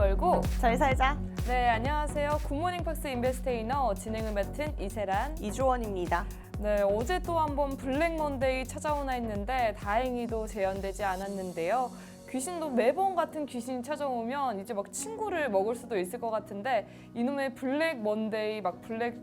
벌고 잘 살자. 네, 안녕하세요. 굿모닝 팍스 인베스테이너 진행을 맡은 이세란 이주원입니다. 네, 어제 또 한번 블랙 먼데이 찾아오나 했는데 다행히도 재현되지 않았는데요. 귀신도 매번 같은 귀신이 찾아오면 이제 막 친구를 먹을 수도 있을 것 같은데 이놈의 블랙 먼데이, 막 블랙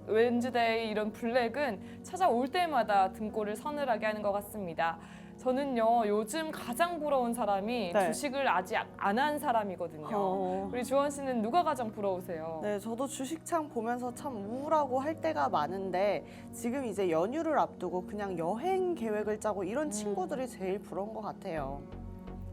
웬즈데이 이런 블랙은 찾아올 때마다 등골을 서늘하게 하는 것 같습니다. 저는요, 요즘 가장 부러운 사람이 네. 주식을 아직 안 한 사람이거든요. 우리 주원 씨는 누가 가장 부러우세요? 네, 저도 주식창 보면서 참 우울하고 할 때가 많은데 지금 이제 연휴를 앞두고 그냥 여행 계획을 짜고 이런 친구들이 제일 부러운 것 같아요.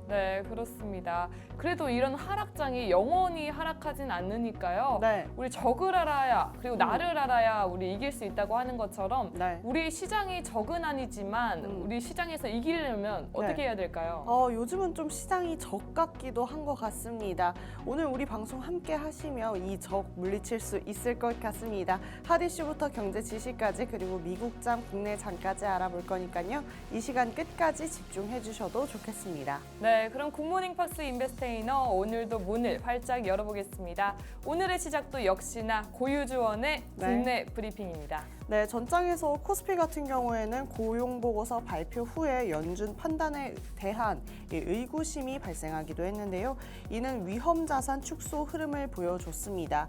네, 그렇습니다. 그래도 이런 하락장이 영원히 하락하진 않으니까요. 네. 우리 적을 알아야, 그리고 나를 알아야 우리 이길 수 있다고 하는 것처럼 네. 우리 시장이 적은 아니지만 우리 시장에서 이기려면 어떻게 네. 해야 될까요? 요즘은 좀 시장이 적 같기도 한 것 같습니다. 오늘 우리 방송 함께 하시면 이 적 물리칠 수 있을 것 같습니다. 핫 이슈부터 경제 지식까지 그리고 미국장, 국내장까지 알아볼 거니까요. 이 시간 끝까지 집중해 주셔도 좋겠습니다. 네, 그럼 굿모닝 팍스 인베스테이너 오늘도 문을 활짝 열어보겠습니다. 오늘의 시작도 역시나 고유주원의 국내 브리핑입니다. 네, 전장에서 코스피 같은 경우에는 고용보고서 발표 후에 연준 판단에 대한 의구심이 발생하기도 했는데요. 이는 위험자산 축소 흐름을 보여줬습니다.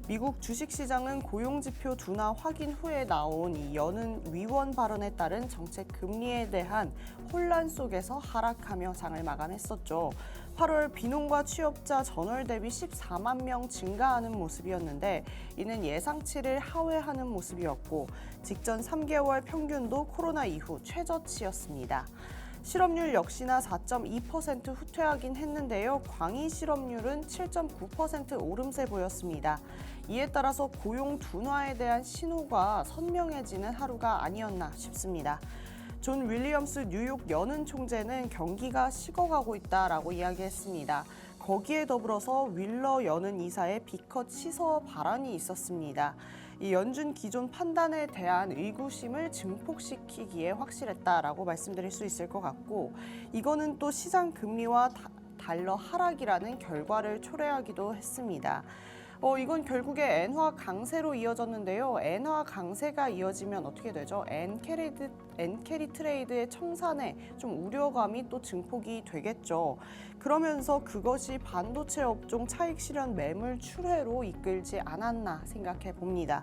미국 주식시장은 고용지표 둔화 확인 후에 나온 이 여는 위원 발언에 따른 정책 금리에 대한 혼란 속에서 하락하며 장을 마감했었죠. 8월 비농과 취업자 전월 대비 14만 명 증가하는 모습이었는데 이는 예상치를 하회하는 모습이었고 직전 3개월 평균도 코로나 이후 최저치였습니다. 실업률 역시나 4.2% 후퇴하긴 했는데요. 광의 실업률은 7.9% 오름세 보였습니다. 이에 따라서 고용 둔화에 대한 신호가 선명해지는 하루가 아니었나 싶습니다. 존 윌리엄스 뉴욕 연은 총재는 경기가 식어가고 있다라고 이야기했습니다. 거기에 더불어서 윌러 연은 이사의 비컷 시서 발언이 있었습니다. 이 연준 기존 판단에 대한 의구심을 증폭시키기에 확실했다라고 말씀드릴 수 있을 것 같고 이거는 또 시장 금리와 달러 하락이라는 결과를 초래하기도 했습니다. 이건 결국에 엔화 강세로 이어졌는데요. 엔화 강세가 이어지면 어떻게 되죠? 엔캐리 트레이드의 청산에 좀 우려감이 또 증폭이 되겠죠. 그러면서 그것이 반도체 업종 차익 실현 매물 출회로 이끌지 않았나 생각해 봅니다.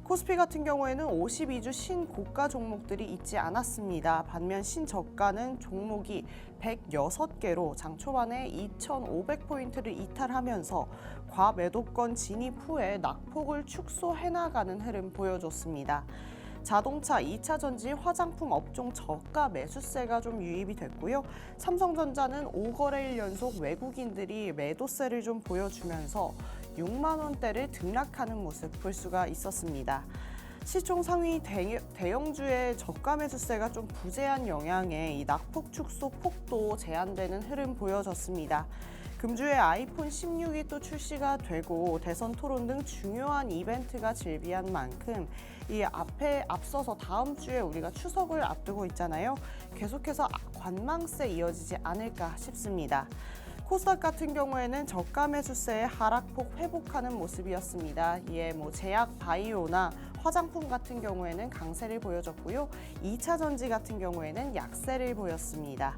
코스피 같은 경우에는 52주 신고가 종목들이 있지 않았습니다. 반면 신저가는 종목이 106개로 장 초반에 2,500포인트를 이탈하면서 과매도권 진입 후에 낙폭을 축소해나가는 흐름 보여줬습니다. 자동차, 2차 전지, 화장품 업종 저가 매수세가 좀 유입이 됐고요. 삼성전자는 5거래일 연속 외국인들이 매도세를 좀 보여주면서 6만 원대를 등락하는 모습 볼 수가 있었습니다. 시총 상위 대형주의 저가 매수세가 좀 부재한 영향에 이 낙폭 축소 폭도 제한되는 흐름 보여졌습니다. 금주에 아이폰 16이 또 출시가 되고 대선 토론 등 중요한 이벤트가 즐비한 만큼 이 앞서서 다음 주에 우리가 추석을 앞두고 있잖아요. 계속해서 관망세 이어지지 않을까 싶습니다. 코스닥 같은 경우에는 저가 매수세의 하락폭 회복하는 모습이었습니다. 이에 제약 바이오나 화장품 같은 경우에는 강세를 보여줬고요. 2차 전지 같은 경우에는 약세를 보였습니다.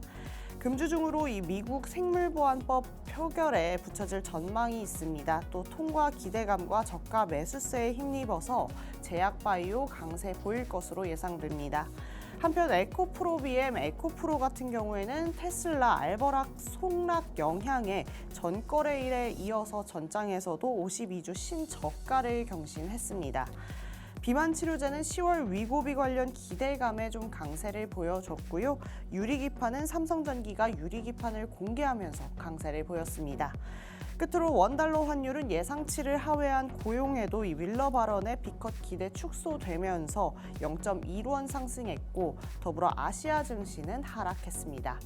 금주 중으로 이 미국 생물보안법 표결에 붙여질 전망이 있습니다. 또 통과 기대감과 저가 매수세에 힘입어서 제약바이오 강세 보일 것으로 예상됩니다. 한편 에코프로 에코프로 같은 경우에는 테슬라, 알버락 속락 영향에 전거래일에 이어서 전장에서도 52주 신저가를 경신했습니다. 비만 치료제는 10월 위고비 관련 기대감에 좀 강세를 보여줬고요. 유리기판은 삼성전기가 유리기판을 공개하면서 강세를 보였습니다. 끝으로 원달러 환율은 예상치를 하회한 고용에도 이 윌러 발언의 비컷 기대 축소되면서 0.1원 상승했고 더불어 아시아 증시는 하락했습니다.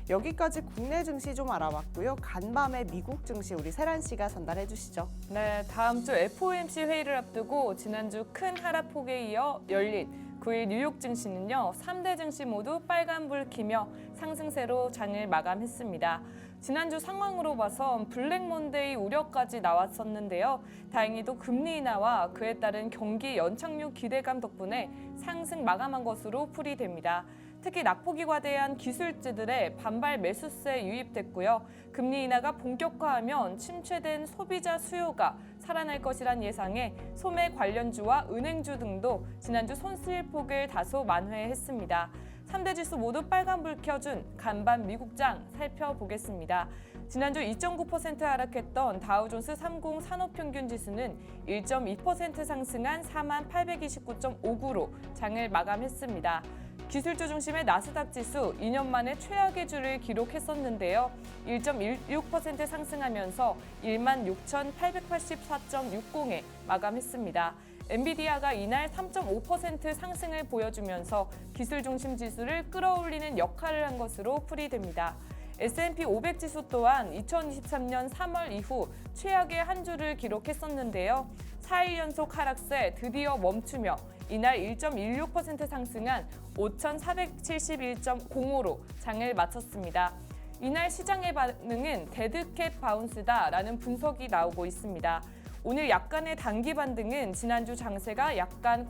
여기까지 국내 증시 좀 알아봤고요. 간밤에 미국 증시 우리 세란 씨가 전달해 주시죠. 네, 다음 주 FOMC 회의를 앞두고 지난주 큰 하락폭에 이어 열린 9일 뉴욕 증시는요, 3대 증시 모두 빨간불 키며 상승세로 장을 마감했습니다. 지난주 상황으로 봐선 블랙 먼데이 우려까지 나왔었는데요. 다행히도 금리 인하와 그에 따른 경기 연착륙 기대감 덕분에 상승 마감한 것으로 풀이됩니다. 특히 낙폭이 과대한 기술주들의 반발 매수세 유입됐고요. 금리 인하가 본격화하면 침체된 소비자 수요가 살아날 것이란 예상에 소매 관련주와 은행주 등도 지난주 손실폭을 다소 만회했습니다. 3대 지수 모두 빨간불 켜준 간밤 미국장 살펴보겠습니다. 지난주 2.9% 하락했던 다우존스 30 산업평균지수는 1.2% 상승한 4829.59로 장을 마감했습니다. 기술주 중심의 나스닥 지수 2년 만에 최악의 주를 기록했었는데요. 1.16% 상승하면서 16,884.60에 마감했습니다. 엔비디아가 이날 3.5% 상승을 보여주면서 기술 중심 지수를 끌어올리는 역할을 한 것으로 풀이됩니다. S&P 500 지수 또한 2023년 3월 이후 최악의 한 주를 기록했었는데요. 4일 연속 하락세 드디어 멈추며 이날 1.16% 상승한 5,471.05로 장을 마쳤습니다. 이날 시장의 반응은 데드캣 바운스다라는 분석이 나오고 있습니다. 오늘 약간의 단기 반등은 지난주 장세가 약간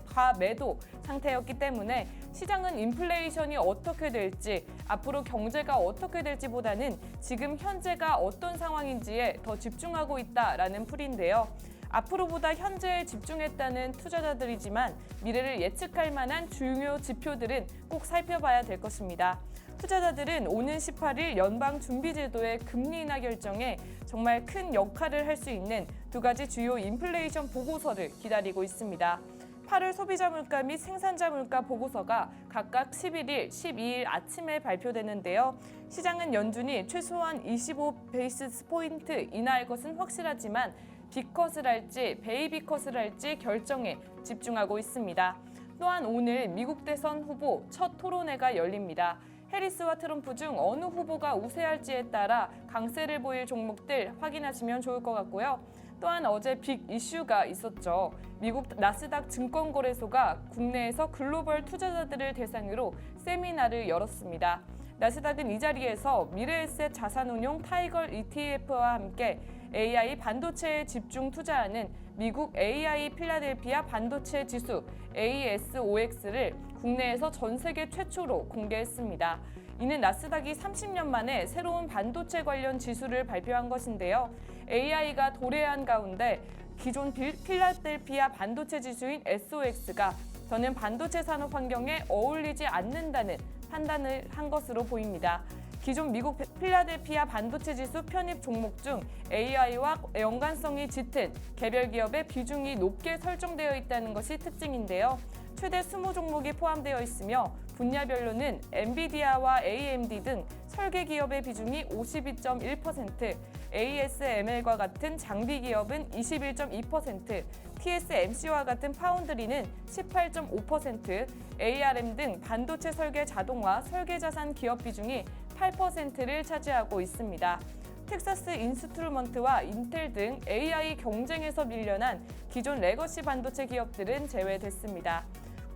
과매도 상태였기 때문에 시장은 인플레이션이 어떻게 될지, 앞으로 경제가 어떻게 될지보다는 지금 현재가 어떤 상황인지에 더 집중하고 있다라는 풀인데요. 앞으로보다 현재에 집중했다는 투자자들이지만 미래를 예측할 만한 중요 지표들은 꼭 살펴봐야 될 것입니다. 투자자들은 오는 18일 연방준비제도의 금리 인하 결정에 정말 큰 역할을 할 수 있는 두 가지 주요 인플레이션 보고서를 기다리고 있습니다. 8월 소비자 물가 및 생산자 물가 보고서가 각각 11일, 12일 아침에 발표되는데요. 시장은 연준이 최소한 25베이시스 포인트 인하할 것은 확실하지만 빅컷을 할지 베이비컷을 할지 결정에 집중하고 있습니다. 또한 오늘 미국 대선 후보 첫 토론회가 열립니다. 해리스와 트럼프 중 어느 후보가 우세할지에 따라 강세를 보일 종목들 확인하시면 좋을 것 같고요. 또한 어제 빅 이슈가 있었죠. 미국 나스닥 증권거래소가 국내에서 글로벌 투자자들을 대상으로 세미나를 열었습니다. 나스닥은 이 자리에서 미래에셋 자산운용 타이걸 ETF와 함께 AI 반도체에 집중 투자하는 미국 AI 필라델피아 반도체 지수 ASOX를 국내에서 전 세계 최초로 공개했습니다. 이는 나스닥이 30년 만에 새로운 반도체 관련 지수를 발표한 것인데요. AI가 도래한 가운데 기존 필라델피아 반도체 지수인 SOX가 더는 반도체 산업 환경에 어울리지 않는다는 판단을 한 것으로 보입니다. 기존 미국 필라델피아 반도체 지수 편입 종목 중 AI와 연관성이 짙은 개별 기업의 비중이 높게 설정되어 있다는 것이 특징인데요. 최대 20종목이 포함되어 있으며 분야별로는 엔비디아와 AMD 등 설계 기업의 비중이 52.1%, ASML과 같은 장비 기업은 21.2%, TSMC와 같은 파운드리는 18.5%, ARM 등 반도체 설계 자동화 설계 자산 기업 비중이 8%를 차지하고 있습니다. 텍사스 인스트루먼트와 인텔 등 AI 경쟁에서 밀려난 기존 레거시 반도체 기업들은 제외됐습니다.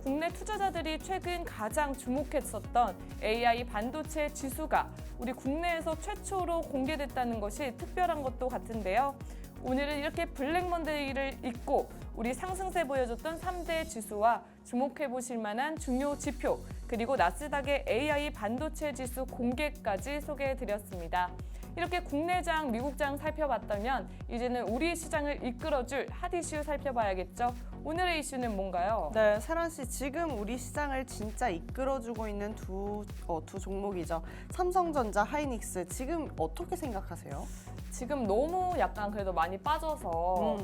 국내 투자자들이 최근 가장 주목했었던 AI 반도체 지수가 우리 국내에서 최초로 공개됐다는 것이 특별한 것도 같은데요. 오늘은 이렇게 블랙 먼데이를 잊고 우리 상승세 보여줬던 3대 지수와 주목해 보실 만한 중요 지표, 그리고 나스닥의 AI 반도체 지수 공개까지 소개해 드렸습니다. 이렇게 국내장, 미국장 살펴봤다면 이제는 우리 시장을 이끌어줄 핫 이슈 살펴봐야겠죠. 오늘의 이슈는 뭔가요? 네, 세란 씨, 지금 우리 시장을 진짜 이끌어주고 있는 두 종목이죠. 삼성전자, 하이닉스, 지금 어떻게 생각하세요? 지금 너무 약간 그래도 많이 빠져서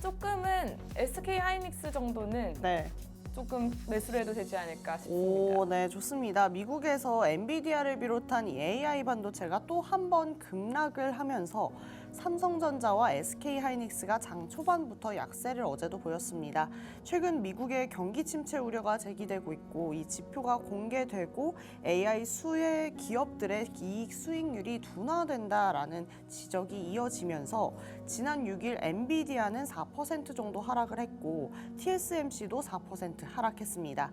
조금은 SK 하이닉스 정도는 네. 조금 매수를 해도 되지 않을까 싶습니다. 오, 네, 좋습니다. 미국에서 엔비디아를 비롯한 이 AI 반도체가 또 한 번 급락을 하면서 삼성전자와 SK하이닉스가 장 초반부터 약세를 어제도 보였습니다. 최근 미국의 경기 침체 우려가 제기되고 있고 이 지표가 공개되고 AI 수혜 기업들의 이익 수익률이 둔화된다라는 지적이 이어지면서 지난 6일 엔비디아는 4% 정도 하락을 했고 TSMC도 4% 하락했습니다.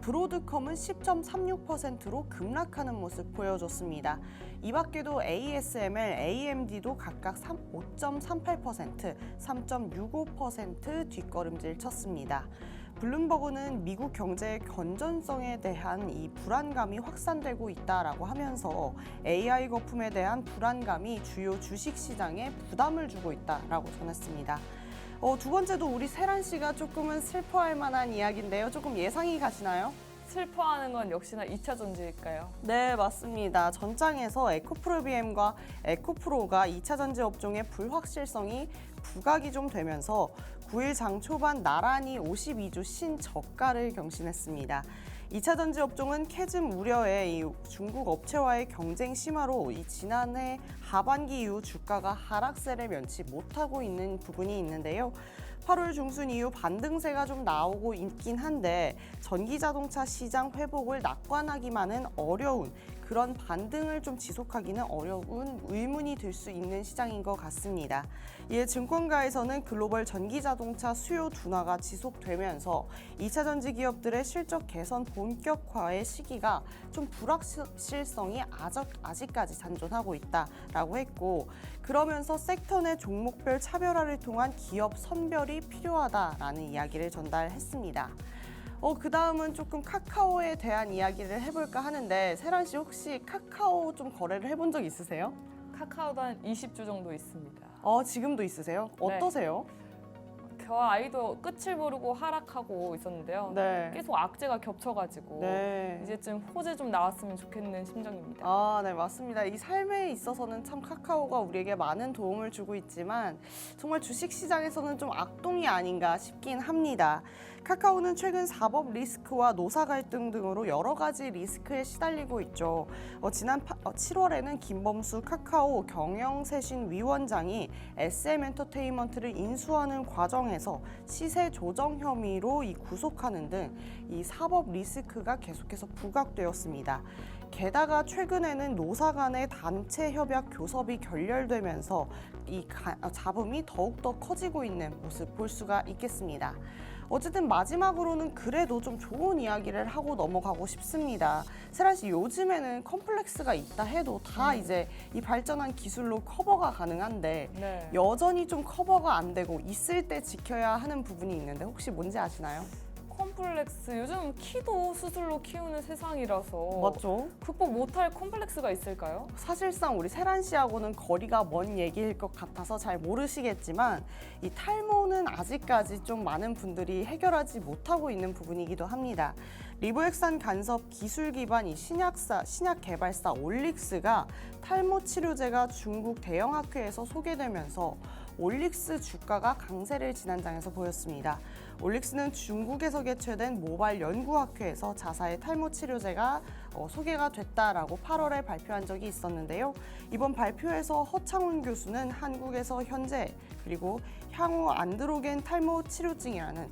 브로드컴은 10.36%로 급락하는 모습 보여줬습니다. 이 밖에도 ASML, AMD도 각각 5.38%, 3.65% 뒷걸음질 쳤습니다. 블룸버그는 미국 경제의 건전성에 대한 이 불안감이 확산되고 있다라고 하면서 AI 거품에 대한 불안감이 주요 주식 시장에 부담을 주고 있다라고 전했습니다. 두 번째도 우리 세란 씨가 조금은 슬퍼할 만한 이야기인데요. 조금 예상이 가시나요? 슬퍼하는 건 역시나 2차 전지일까요? 네, 맞습니다. 전장에서 에코프로비엠과 에코프로가 2차 전지 업종의 불확실성이 부각이 좀 되면서 9일 장 초반 나란히 52주 신저가를 경신했습니다. 2차 전지 업종은 캐즘 우려에 이 중국 업체와의 경쟁 심화로 이 지난해 하반기 이후 주가가 하락세를 면치 못하고 있는 부분이 있는데요. 8월 중순 이후 반등세가 좀 나오고 있긴 한데 전기자동차 시장 회복을 낙관하기만은 어려운 그런 반등을 좀 지속하기는 어려운 의문이 들 수 있는 시장인 것 같습니다. 이에 증권가에서는 글로벌 전기자동차 수요 둔화가 지속되면서 2차 전지 기업들의 실적 개선 본격화의 시기가 좀 불확실성이 아직까지 잔존하고 있다라고 했고 그러면서 섹터 내 종목별 차별화를 통한 기업 선별이 필요하다라는 이야기를 전달했습니다. 그 다음은 조금 카카오에 대한 이야기를 해볼까 하는데 세란 씨 혹시 카카오 좀 거래를 해본 적 있으세요? 카카오도 한 20주 정도 있습니다. 지금도 있으세요? 네. 어떠세요? 저 아이도 끝을 모르고 하락하고 있었는데요. 네. 계속 악재가 겹쳐가지고 네. 이제쯤 호재 좀 나왔으면 좋겠는 심정입니다. 네, 맞습니다. 이 삶에 있어서는 참 카카오가 우리에게 많은 도움을 주고 있지만 정말 주식시장에서는 좀 악동이 아닌가 싶긴 합니다. 카카오는 최근 사법 리스크와 노사 갈등 등으로 여러 가지 리스크에 시달리고 있죠. 지난 7월에는 김범수 카카오 경영쇄신 위원장이 SM엔터테인먼트를 인수하는 과정에서 시세 조정 혐의로 구속하는 등 이 사법 리스크가 계속해서 부각되었습니다. 게다가 최근에는 노사 간의 단체 협약 교섭이 결렬되면서 이 잡음이 더욱더 커지고 있는 모습 볼 수가 있겠습니다. 어쨌든 마지막으로는 그래도 좀 좋은 이야기를 하고 넘어가고 싶습니다. 세란 씨, 요즘에는 컴플렉스가 있다 해도 다 이제 이 발전한 기술로 커버가 가능한데 네. 여전히 좀 커버가 안 되고 있을 때 지켜야 하는 부분이 있는데 혹시 뭔지 아시나요? 컴플렉스 요즘 키도 수술로 키우는 세상이라서 맞죠? 극복 못할 컴플렉스가 있을까요? 사실상 우리 세란 씨하고는 거리가 먼 얘기일 것 같아서 잘 모르시겠지만 이 탈모는 아직까지 좀 많은 분들이 해결하지 못하고 있는 부분이기도 합니다. 리보액산 간섭 기술 기반 이 신약 개발사 올릭스가 탈모 치료제가 중국 대형 학회에서 소개되면서 올릭스 주가가 강세를 지난 장에서 보였습니다. 올릭스는 중국에서 개최된 모바일 연구학회에서 자사의 탈모 치료제가 소개가 됐다라고 8월에 발표한 적이 있었는데요. 이번 발표에서 허창훈 교수는 한국에서 현재 그리고 향후 안드로겐 탈모 치료증이라는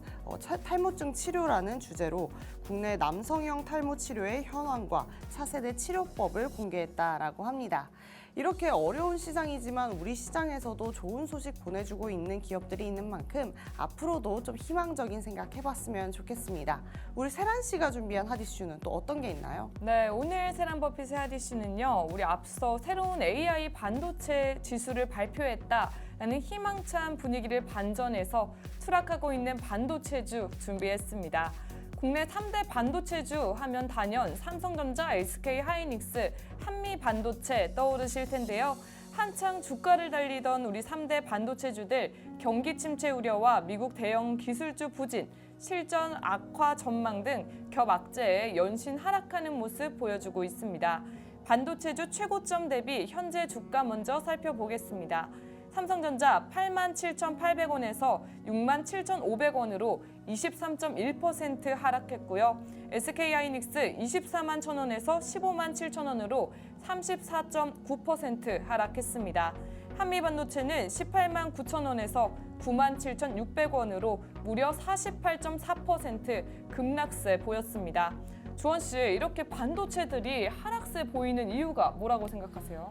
탈모증 치료라는 주제로 국내 남성형 탈모 치료의 현황과 차세대 치료법을 공개했다라고 합니다. 이렇게 어려운 시장이지만 우리 시장에서도 좋은 소식 보내주고 있는 기업들이 있는 만큼 앞으로도 좀 희망적인 생각 해봤으면 좋겠습니다. 우리 세란 씨가 준비한 핫이슈는 또 어떤 게 있나요? 네, 오늘 세란버핏의 핫이슈는요. 우리 앞서 새로운 AI 반도체 지수를 발표했다라는 희망찬 분위기를 반전해서 추락하고 있는 반도체주 준비했습니다. 국내 3대 반도체주 하면 단연 삼성전자, SK하이닉스, 한미반도체 떠오르실 텐데요. 한창 주가를 달리던 우리 3대 반도체주들 경기 침체 우려와 미국 대형 기술주 부진, 실전 악화 전망 등 겹악재에 연신 하락하는 모습 보여주고 있습니다. 반도체주 최고점 대비 현재 주가 먼저 살펴보겠습니다. 삼성전자 87,800원에서 67,500원으로 23.1% 하락했고요. SK하이닉스 24만 1,000원에서 15만 7,000원으로 34.9% 하락했습니다. 한미반도체는 18만 9,000원에서 9만 7,600원으로 무려 48.4% 급락세 보였습니다. 주원 씨, 이렇게 반도체들이 하락세 보이는 이유가 뭐라고 생각하세요?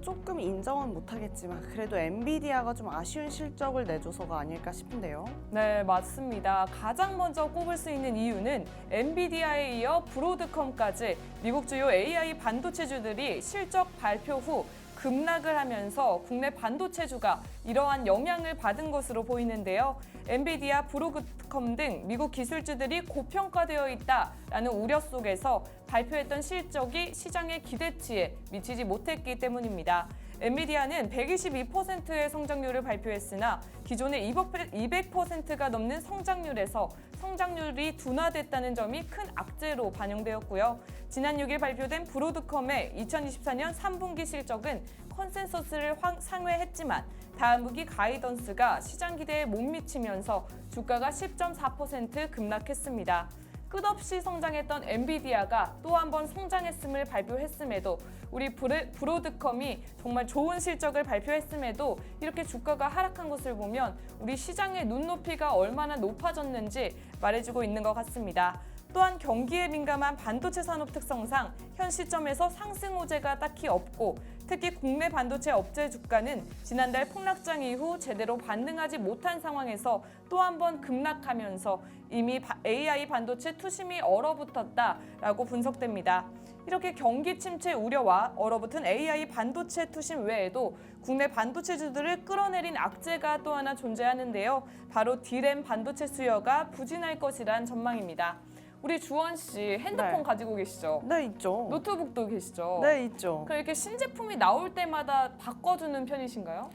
조금 인정은 못하겠지만 그래도 엔비디아가 좀 아쉬운 실적을 내줘서가 아닐까 싶은데요. 네, 맞습니다. 가장 먼저 꼽을 수 있는 이유는 엔비디아에 이어 브로드컴까지 미국 주요 AI 반도체주들이 실적 발표 후 급락을 하면서 국내 반도체주가 이러한 영향을 받은 것으로 보이는데요. 엔비디아, 브로드컴 등 미국 기술주들이 고평가되어 있다라는 우려 속에서 발표했던 실적이 시장의 기대치에 미치지 못했기 때문입니다. 엔비디아는 122%의 성장률을 발표했으나 기존의 200%가 넘는 성장률에서 성장률이 둔화됐다는 점이 큰 악재로 반영되었고요. 지난 6일 발표된 브로드컴의 2024년 3분기 실적은 컨센서스를 상회했지만 다음 분기 가이던스가 시장 기대에 못 미치면서 주가가 10.4% 급락했습니다. 끝없이 성장했던 엔비디아가 또 한 번 성장했음을 발표했음에도 우리 브로드컴이 정말 좋은 실적을 발표했음에도 이렇게 주가가 하락한 것을 보면 우리 시장의 눈높이가 얼마나 높아졌는지 말해주고 있는 것 같습니다. 또한 경기에 민감한 반도체 산업 특성상 현 시점에서 상승 호재가 딱히 없고 특히 국내 반도체 업체 주가는 지난달 폭락장 이후 제대로 반등하지 못한 상황에서 또 한 번 급락하면서 이미 AI 반도체 투심이 얼어붙었다라고 분석됩니다. 이렇게 경기 침체 우려와 얼어붙은 AI 반도체 투심 외에도 국내 반도체주들을 끌어내린 악재가 또 하나 존재하는데요. 바로 D램 반도체 수요가 부진할 것이란 전망입니다. 우리 주원 씨 핸드폰 네. 가지고 계시죠? 네, 있죠. 노트북도 계시죠? 네, 있죠. 그럼 이렇게 신제품이 나올 때마다 바꿔주는 편이신가요?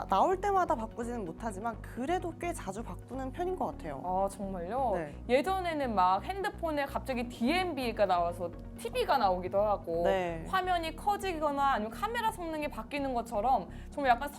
나올 때마다 바꾸지는 못하지만 그래도 꽤 자주 바꾸는 편인 것 같아요. 아, 정말요? 네. 예전에는 막 핸드폰에 갑자기 DMB가 나와서 TV가 나오기도 하고 네. 화면이 커지거나 아니면 카메라 성능이 바뀌는 것처럼 정말 약간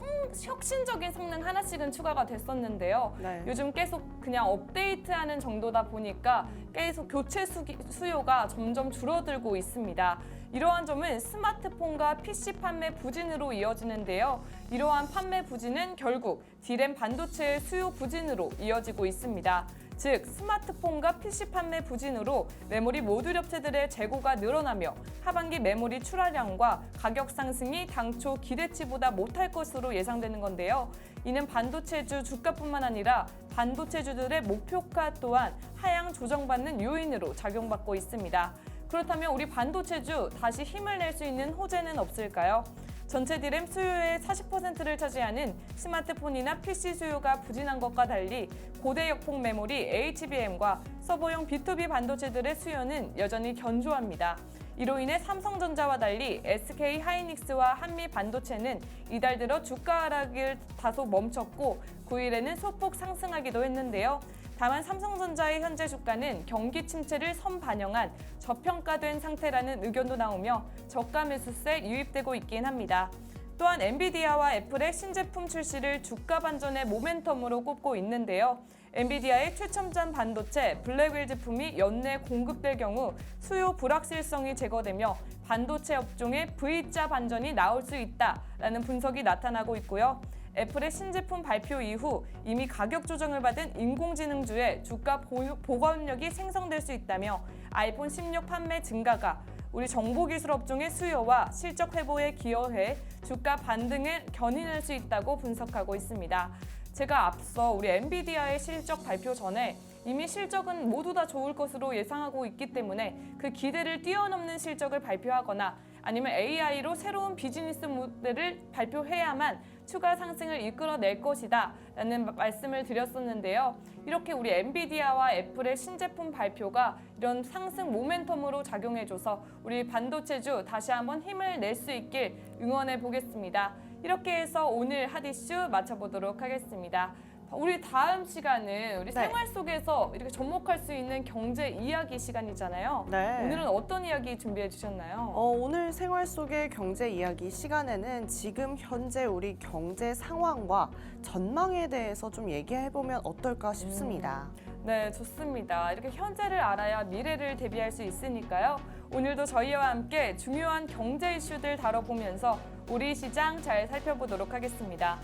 혁신적인 성능 하나씩은 추가가 됐었는데요. 네. 요즘 계속 그냥 업데이트하는 정도다 보니까 계속 교체 수요가 점점 줄어들고 있습니다. 이러한 점은 스마트폰과 PC 판매 부진으로 이어지는데요. 이러한 판매 부진은 결국 D램 반도체의 수요 부진으로 이어지고 있습니다. 즉 스마트폰과 PC 판매 부진으로 메모리 모듈 업체들의 재고가 늘어나며 하반기 메모리 출하량과 가격 상승이 당초 기대치보다 못할 것으로 예상되는 건데요. 이는 반도체주 주가뿐만 아니라 반도체주들의 목표가 또한 하향 조정받는 요인으로 작용받고 있습니다. 그렇다면 우리 반도체주 다시 힘을 낼 수 있는 호재는 없을까요? 전체 D램 수요의 40%를 차지하는 스마트폰이나 PC 수요가 부진한 것과 달리 고대 역폭 메모리 HBM과 서버용 B2B 반도체들의 수요는 여전히 견조합니다. 이로 인해 삼성전자와 달리 SK 하이닉스와 한미 반도체는 이달 들어 주가 하락을 다소 멈췄고 9일에는 소폭 상승하기도 했는데요. 다만 삼성전자의 현재 주가는 경기 침체를 선반영한 저평가된 상태라는 의견도 나오며 저가 매수세 유입되고 있긴 합니다. 또한 엔비디아와 애플의 신제품 출시를 주가 반전의 모멘텀으로 꼽고 있는데요. 엔비디아의 최첨단 반도체 블랙윌 제품이 연내 공급될 경우 수요 불확실성이 제거되며 반도체 업종의 V자 반전이 나올 수 있다라는 분석이 나타나고 있고요. 애플의 신제품 발표 이후 이미 가격 조정을 받은 인공지능주의 주가 보관력이 생성될 수 있다며 아이폰 16 판매 증가가 우리 정보기술 업종의 수요와 실적 회복에 기여해 주가 반등을 견인할 수 있다고 분석하고 있습니다. 제가 앞서 우리 엔비디아의 실적 발표 전에 이미 실적은 모두 다 좋을 것으로 예상하고 있기 때문에 그 기대를 뛰어넘는 실적을 발표하거나 아니면 AI로 새로운 비즈니스 모델을 발표해야만 추가 상승을 이끌어낼 것이다 라는 말씀을 드렸었는데요. 이렇게 우리 엔비디아와 애플의 신제품 발표가 이런 상승 모멘텀으로 작용해줘서 우리 반도체주 다시 한번 힘을 낼 수 있길 응원해 보겠습니다. 이렇게 해서 오늘 핫이슈 마쳐보도록 하겠습니다. 우리 다음 시간은 우리 생활 속에서 이렇게 접목할 수 있는 경제 이야기 시간이잖아요. 네. 오늘은 어떤 이야기 준비해 주셨나요? 오늘 생활 속의 경제 이야기 시간에는 지금 현재 우리 경제 상황과 전망에 대해서 좀 얘기해보면 어떨까 싶습니다. 네, 좋습니다. 이렇게 현재를 알아야 미래를 대비할 수 있으니까요. 오늘도 저희와 함께 중요한 경제 이슈들 다뤄보면서 우리 시장 잘 살펴보도록 하겠습니다.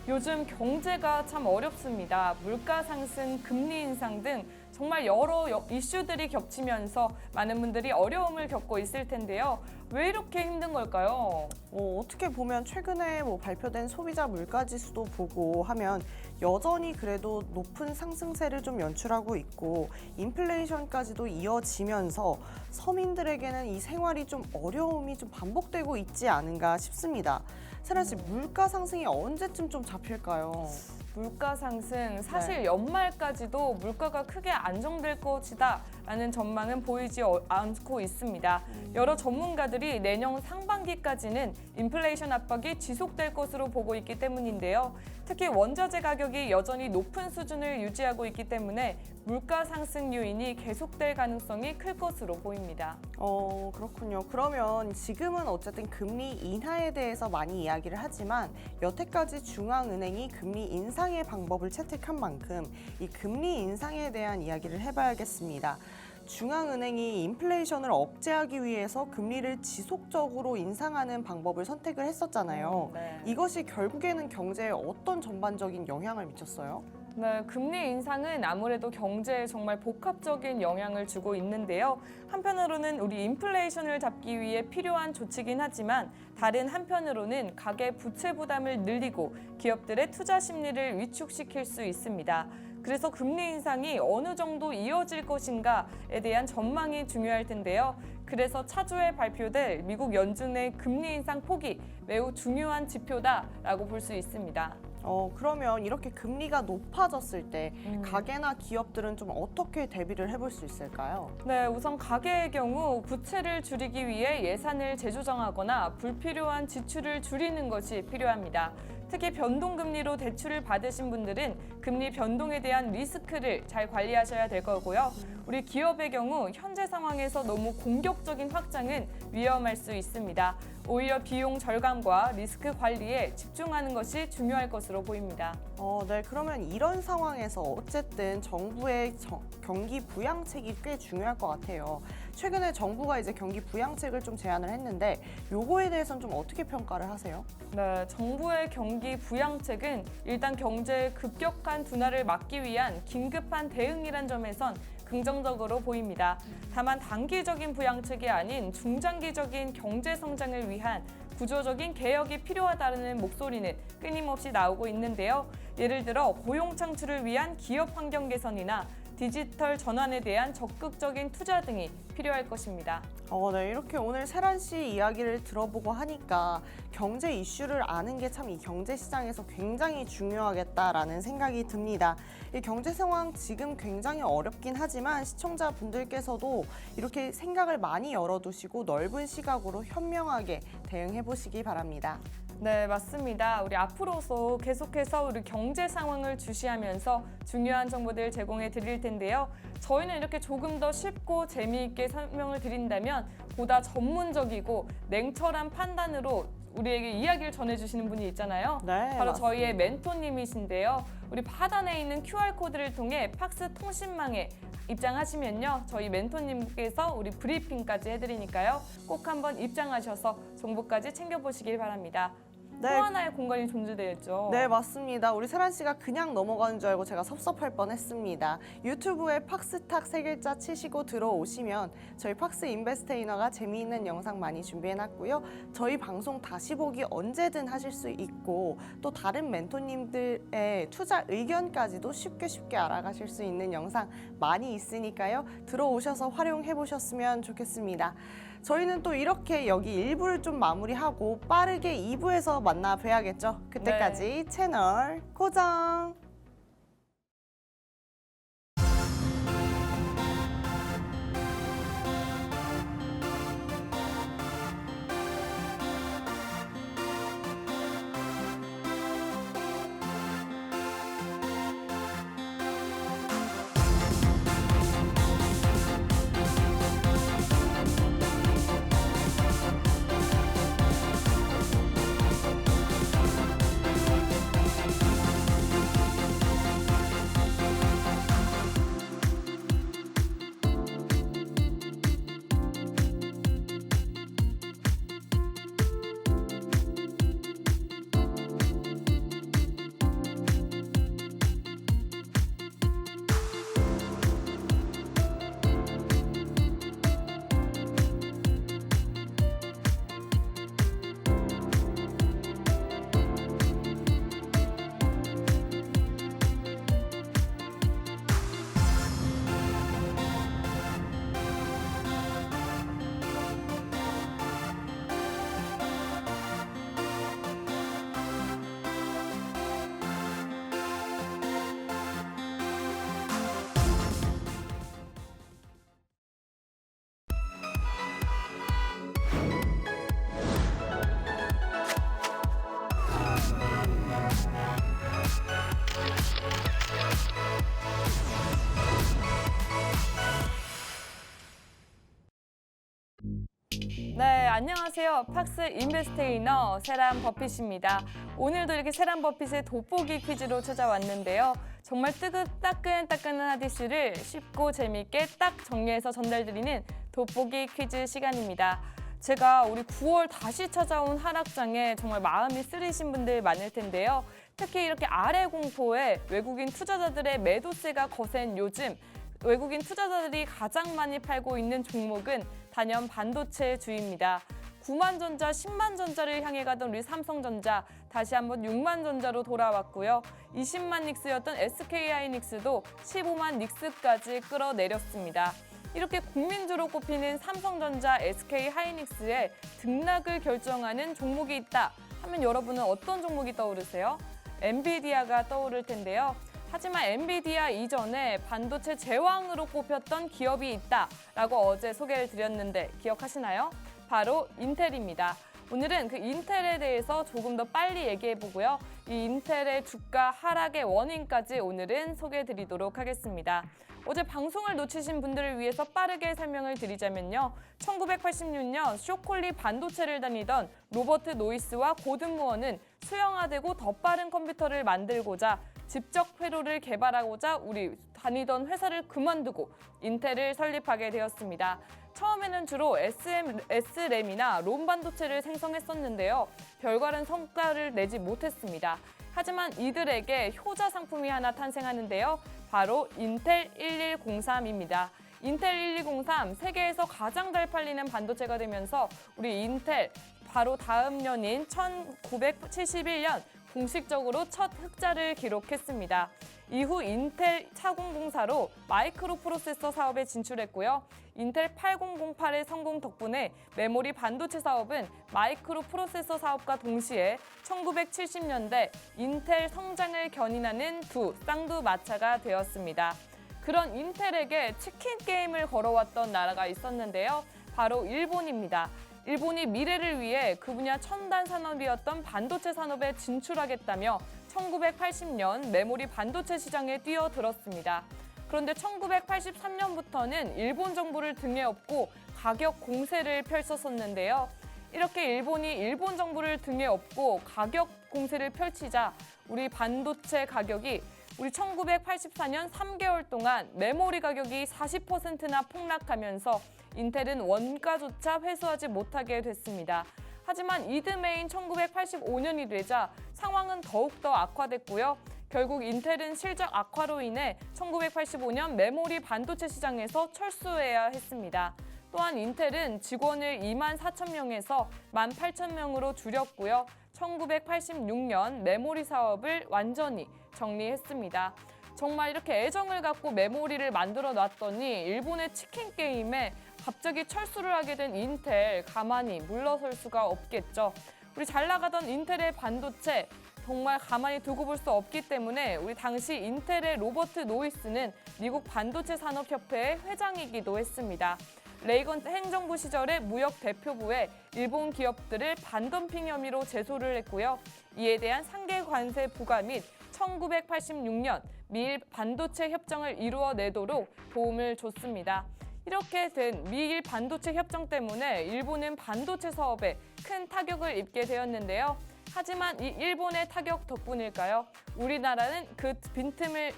요즘 경제가 참 어렵습니다. 물가 상승, 금리 인상 등 정말 여러 이슈들이 겹치면서 많은 분들이 어려움을 겪고 있을 텐데요. 왜 이렇게 힘든 걸까요? 어떻게 보면 최근에 발표된 소비자 물가지수도 보고 하면 여전히 그래도 높은 상승세를 좀 연출하고 있고 인플레이션까지도 이어지면서 서민들에게는 이 생활이 좀 어려움이 좀 반복되고 있지 않은가 싶습니다. 세란 씨, 물가 상승이 언제쯤 좀 잡힐까요? 물가 상승, 사실 연말까지도 물가가 크게 안정될 것이다라는 전망은 보이지 않고 있습니다. 여러 전문가들이 내년 상반기까지는 인플레이션 압박이 지속될 것으로 보고 있기 때문인데요. 특히 원자재 가격이 여전히 높은 수준을 유지하고 있기 때문에 물가 상승 요인이 계속될 가능성이 클 것으로 보입니다. 그렇군요. 그러면 지금은 어쨌든 금리 인하에 대해서 많이 이야기를 하지만 여태까지 중앙은행이 금리 인상의 방법을 채택한 만큼 이 금리 인상에 대한 이야기를 해봐야겠습니다. 중앙은행이 인플레이션을 억제하기 위해서 금리를 지속적으로 인상하는 방법을 선택을 했었잖아요. 네. 이것이 결국에는 경제에 어떤 전반적인 영향을 미쳤어요? 네, 금리 인상은 아무래도 경제에 정말 복합적인 영향을 주고 있는데요. 한편으로는 우리 인플레이션을 잡기 위해 필요한 조치긴 하지만 다른 한편으로는 가계 부채 부담을 늘리고 기업들의 투자 심리를 위축시킬 수 있습니다. 그래서 금리 인상이 어느 정도 이어질 것인가에 대한 전망이 중요할 텐데요. 그래서 차주에 발표될 미국 연준의 금리 인상 폭이 매우 중요한 지표다라고 볼 수 있습니다. 그러면 이렇게 금리가 높아졌을 때 가계나 기업들은 좀 어떻게 대비를 해볼 수 있을까요? 네, 우선 가계의 경우 부채를 줄이기 위해 예산을 재조정하거나 불필요한 지출을 줄이는 것이 필요합니다. 특히 변동금리로 대출을 받으신 분들은 금리 변동에 대한 리스크를 잘 관리하셔야 될 거고요. 우리 기업의 경우 현재 상황에서 너무 공격적인 확장은 위험할 수 있습니다. 오히려 비용 절감과 리스크 관리에 집중하는 것이 중요할 것으로 보입니다. 네, 그러면 이런 상황에서 어쨌든 정부의 경기 부양책이 꽤 중요할 것 같아요. 최근에 정부가 이제 경기 부양책을 좀 제안을 했는데 요거에 대해서는 좀 어떻게 평가를 하세요? 네, 정부의 경기 부양책은 일단 경제의 급격한 둔화를 막기 위한 긴급한 대응이란 점에선 긍정적으로 보입니다. 다만 단기적인 부양책이 아닌 중장기적인 경제 성장을 위한 구조적인 개혁이 필요하다는 목소리는 끊임없이 나오고 있는데요. 예를 들어 고용 창출을 위한 기업 환경 개선이나 디지털 전환에 대한 적극적인 투자 등이 필요할 것입니다. 네, 이렇게 오늘 세란 씨 이야기를 들어보고 하니까 경제 이슈를 아는 게 참 이 경제 시장에서 굉장히 중요하겠다라는 생각이 듭니다. 이 경제 상황 지금 굉장히 어렵긴 하지만 시청자분들께서도 이렇게 생각을 많이 열어두시고 넓은 시각으로 현명하게 대응해 보시기 바랍니다. 네, 맞습니다. 우리 앞으로도 계속해서 우리 경제 상황을 주시하면서 중요한 정보들 제공해 드릴 텐데요. 저희는 이렇게 조금 더 쉽고 재미있게 설명을 드린다면 보다 전문적이고 냉철한 판단으로 우리에게 이야기를 전해주시는 분이 있잖아요. 네, 바로 맞습니다. 저희의 멘토님이신데요. 우리 하단에 있는 QR코드를 통해 팍스 통신망에 입장하시면요. 저희 멘토님께서 우리 브리핑까지 해드리니까요. 꼭 한번 입장하셔서 정보까지 챙겨보시길 바랍니다. 또 하나의 공간이 존재되어 있죠. 네, 맞습니다. 우리 세란 씨가 그냥 넘어가는 줄 알고 제가 섭섭할 뻔했습니다. 유튜브에 팍스탁 세 글자 치시고 들어오시면 저희 팍스 인베스테이너가 재미있는 영상 많이 준비해놨고요. 저희 방송 다시 보기 언제든 하실 수 있고 또 다른 멘토님들의 투자 의견까지도 쉽게 알아가실 수 있는 영상 많이 있으니까요. 들어오셔서 활용해 보셨으면 좋겠습니다. 저희는 또 이렇게 여기 1부를 좀 마무리하고 빠르게 2부에서 만나 뵈야겠죠. 그때까지 채널 고정! 네, 안녕하세요. 팍스 인베스테이너 세란 버핏입니다. 오늘도 이렇게 세란 버핏의 돋보기 퀴즈로 찾아왔는데요. 정말 따끈따끈한 하디스를 쉽고 재미있게 딱 정리해서 전달드리는 돋보기 퀴즈 시간입니다. 제가 우리 9월 다시 찾아온 하락장에 정말 마음이 쓰리신 분들 많을 텐데요. 특히 이렇게 아래 공포에 외국인 투자자들의 매도세가 거센 요즘 외국인 투자자들이 가장 많이 팔고 있는 종목은 단연 반도체주입니다. 9만 전자, 10만 전자를 향해 가던 우리 삼성전자 다시 한번 6만 전자로 돌아왔고요. 20만 닉스였던 SK하이닉스도 15만 닉스까지 끌어내렸습니다. 이렇게 국민주로 꼽히는 삼성전자, SK하이닉스의 등락을 결정하는 종목이 있다 하면 여러분은 어떤 종목이 떠오르세요? 엔비디아가 떠오를 텐데요. 하지만 엔비디아 이전에 반도체 제왕으로 꼽혔던 기업이 있다라고 어제 소개를 드렸는데 기억하시나요? 바로 인텔입니다. 오늘은 그 인텔에 대해서 조금 더 빨리 얘기해보고요. 이 인텔의 주가 하락의 원인까지 오늘은 소개해드리도록 하겠습니다. 어제 방송을 놓치신 분들을 위해서 빠르게 설명을 드리자면요. 1986년 쇼콜리 반도체를 다니던 로버트 노이스와 고든 무어는 수영화되고 더 빠른 컴퓨터를 만들고자 집적 회로를 개발하고자 우리 다니던 회사를 그만두고 인텔을 설립하게 되었습니다. 처음에는 주로 SRAM이나 롬 반도체를 생성했었는데요. 별다른 성과를 내지 못했습니다. 하지만 이들에게 효자 상품이 하나 탄생하는데요. 바로 인텔 1103입니다. 인텔 1103, 세계에서 가장 잘 팔리는 반도체가 되면서 우리 인텔 바로 다음 년인 1971년 공식적으로 첫 흑자를 기록했습니다. 이후 인텔 4004로 마이크로 프로세서 사업에 진출했고요. 인텔 8008의 성공 덕분에 메모리 반도체 사업은 마이크로 프로세서 사업과 동시에 1970년대 인텔 성장을 견인하는 두 쌍두마차가 되었습니다. 그런 인텔에게 치킨 게임을 걸어왔던 나라가 있었는데요. 바로 일본입니다. 일본이 미래를 위해 그 분야 첨단 산업이었던 반도체 산업에 진출하겠다며 1980년 메모리 반도체 시장에 뛰어들었습니다. 그런데 1983년부터는 일본 정부를 등에 업고 가격 공세를 펼쳤었는데요. 이렇게 일본이 일본 정부를 등에 업고 가격 공세를 펼치자 우리 반도체 가격이 우리 1984년 3개월 동안 메모리 가격이 40%나 폭락하면서 인텔은 원가조차 회수하지 못하게 됐습니다. 하지만 이듬해인 1985년이 되자 상황은 더욱더 악화됐고요. 결국 인텔은 실적 악화로 인해 1985년 메모리 반도체 시장에서 철수해야 했습니다. 또한 인텔은 직원을 2만 4천 명에서 1만 8천 명으로 줄였고요. 1986년 메모리 사업을 완전히 정리했습니다. 정말 이렇게 애정을 갖고 메모리를 만들어 놨더니 일본의 치킨 게임에 갑자기 철수를 하게 된 인텔 가만히 물러설 수가 없겠죠. 우리 잘 나가던 인텔의 반도체 정말 가만히 두고 볼 수 없기 때문에 우리 당시 인텔의 로버트 노이스는 미국 반도체 산업협회의 회장이기도 했습니다. 레이건 행정부 시절에 무역 대표부에 일본 기업들을 반덤핑 혐의로 제소를 했고요. 이에 대한 상계 관세 부과 및 1986년 미일 반도체 협정을 이루어내도록 도움을 줬습니다. 이렇게 된 미일 반도체 협정 때문에 일본은 반도체 사업에 큰 타격을 입게 되었는데요. 하지만 이 일본의 타격 덕분일까요? 우리나라는 그 빈틈을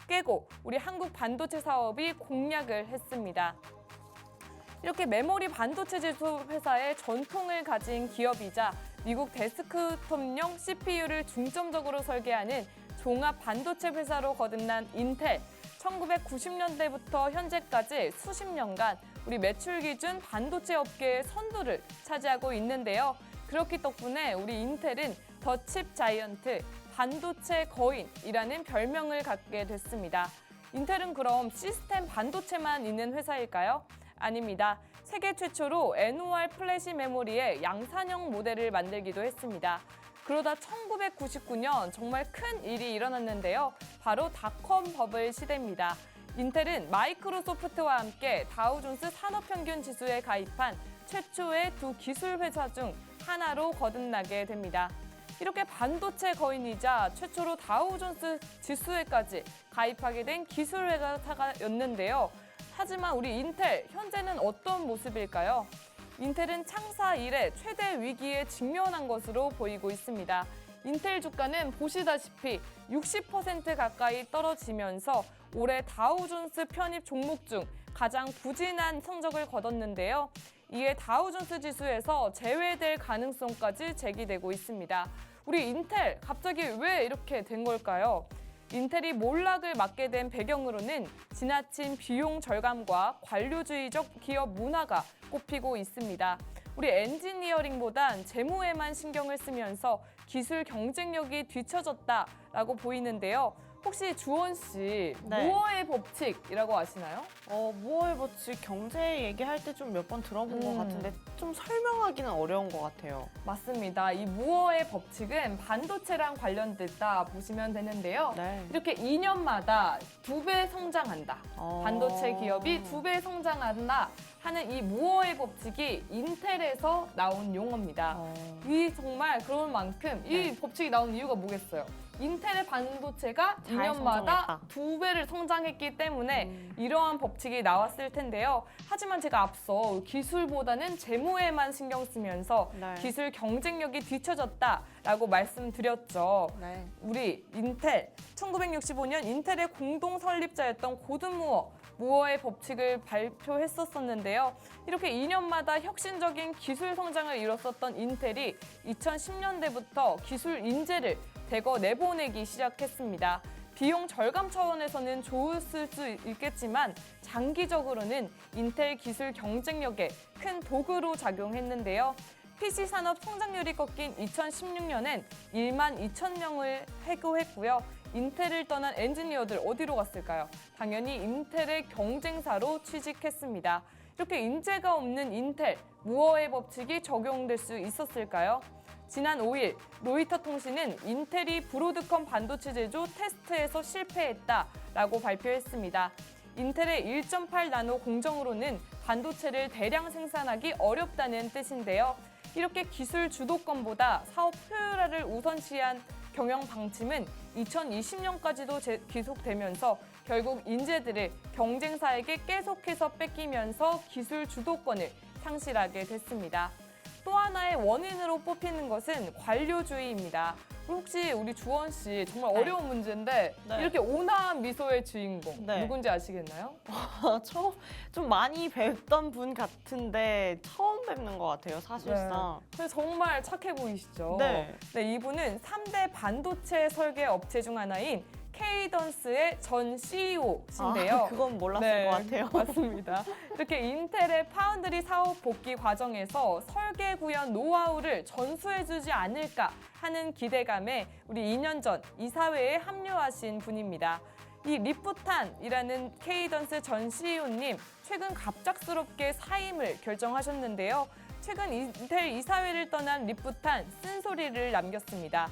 깨고 우리 한국 반도체 사업이 공략을 했습니다. 이렇게 메모리 반도체 제조 회사의 전통을 가진 기업이자 미국 데스크톱용 CPU를 중점적으로 설계하는 종합 반도체 회사로 거듭난 인텔. 1990년대부터 현재까지 수십 년간 우리 매출 기준 반도체 업계의 선두를 차지하고 있는데요. 그렇기 덕분에 우리 인텔은 더 칩 자이언트, 반도체 거인이라는 별명을 갖게 됐습니다. 인텔은 그럼 시스템 반도체만 있는 회사일까요? 아닙니다. 세계 최초로 NOR 플래시 메모리의 양산형 모델을 만들기도 했습니다. 그러다 1999년 정말 큰 일이 일어났는데요. 바로 닷컴 버블 시대입니다. 인텔은 마이크로소프트와 함께 다우존스 산업평균 지수에 가입한 최초의 두 기술 회사 중 하나로 거듭나게 됩니다. 이렇게 반도체 거인이자 최초로 다우존스 지수에까지 가입하게 된 기술 회사였는데요. 하지만 우리 인텔 현재는 어떤 모습일까요? 인텔은 창사 이래 최대 위기에 직면한 것으로 보이고 있습니다. 인텔 주가는 보시다시피 60% 가까이 떨어지면서 올해 다우존스 편입 종목 중 가장 부진한 성적을 거뒀는데요. 이에 다우존스 지수에서 제외될 가능성까지 제기되고 있습니다. 우리 인텔 갑자기 왜 이렇게 된 걸까요? 인텔이 몰락을 맞게 된 배경으로는 지나친 비용 절감과 관료주의적 기업 문화가 꼽히고 있습니다. 우리 엔지니어링보단 재무에만 신경을 쓰면서 기술 경쟁력이 뒤처졌다라고 보이는데요. 혹시 주원 씨, 네. 무어의 법칙이라고 아시나요? 무어의 법칙 경제 얘기할 때 좀 몇 번 들어본 것 같은데 좀 설명하기는 어려운 것 같아요. 맞습니다. 이 무어의 법칙은 반도체랑 관련됐다 보시면 되는데요. 네. 이렇게 2년마다 2배 성장한다. 반도체 기업이 2배 성장한다 하는 이 무어의 법칙이 인텔에서 나온 용어입니다. 이 정말 그럴 만큼 이 법칙이 나온 이유가 뭐겠어요? 인텔의 반도체가 잘 2년마다 성장했다. 2배를 성장했기 때문에 이러한 법칙이 나왔을 텐데요. 하지만 제가 앞서 기술보다는 재무에만 신경 쓰면서 네. 기술 경쟁력이 뒤처졌다라고 말씀드렸죠. 네. 우리 인텔, 1965년 인텔의 공동 설립자였던 고든 무어의 법칙을 발표했었는데요. 이렇게 2년마다 혁신적인 기술 성장을 이뤘었던 인텔이 2010년대부터 기술 인재를 대거 내보내기 시작했습니다. 비용 절감 차원에서는 좋았을 수 있겠지만 장기적으로는 인텔 기술 경쟁력에 큰 도구로 작용했는데요. PC 산업 성장률이 꺾인 2016년엔 1만 2천 명을 해고했고요. 인텔을 떠난 엔지니어들 어디로 갔을까요? 당연히 인텔의 경쟁사로 취직했습니다. 이렇게 인재가 없는 인텔, 무어의 법칙이 적용될 수 있었을까요? 지난 5일 로이터 통신은 인텔이 브로드컴 반도체 제조 테스트에서 실패했다라고 발표했습니다. 인텔의 1.8나노 공정으로는 반도체를 대량 생산하기 어렵다는 뜻인데요. 이렇게 기술 주도권보다 사업 효율화를 우선시한 경영 방침은 2020년까지도 계속되면서 결국 인재들을 경쟁사에게 계속해서 뺏기면서 기술 주도권을 상실하게 됐습니다. 또 하나의 원인으로 뽑히는 것은 관료주의입니다. 혹시 우리 주원 씨 정말 네. 어려운 문제인데 네. 이렇게 온화한 미소의 주인공 네. 누군지 아시겠나요? 처음 좀 많이 뵙던 분 같은데 처음 뵙는 것 같아요, 사실상. 근데 정말 착해 보이시죠? 네. 네, 이분은 3대 반도체 설계 업체 중 하나인 케이던스의 전 CEO신데요. 그건 몰랐을 것 같아요. 맞습니다. 이렇게 인텔의 파운드리 사업 복귀 과정에서 설계 구현 노하우를 전수해주지 않을까 하는 기대감에 우리 2년 전 이사회에 합류하신 분입니다. 이 리프탄이라는 케이던스 전 CEO님 최근 갑작스럽게 사임을 결정하셨는데요. 최근 인텔 이사회를 떠난 리프탄 쓴소리를 남겼습니다.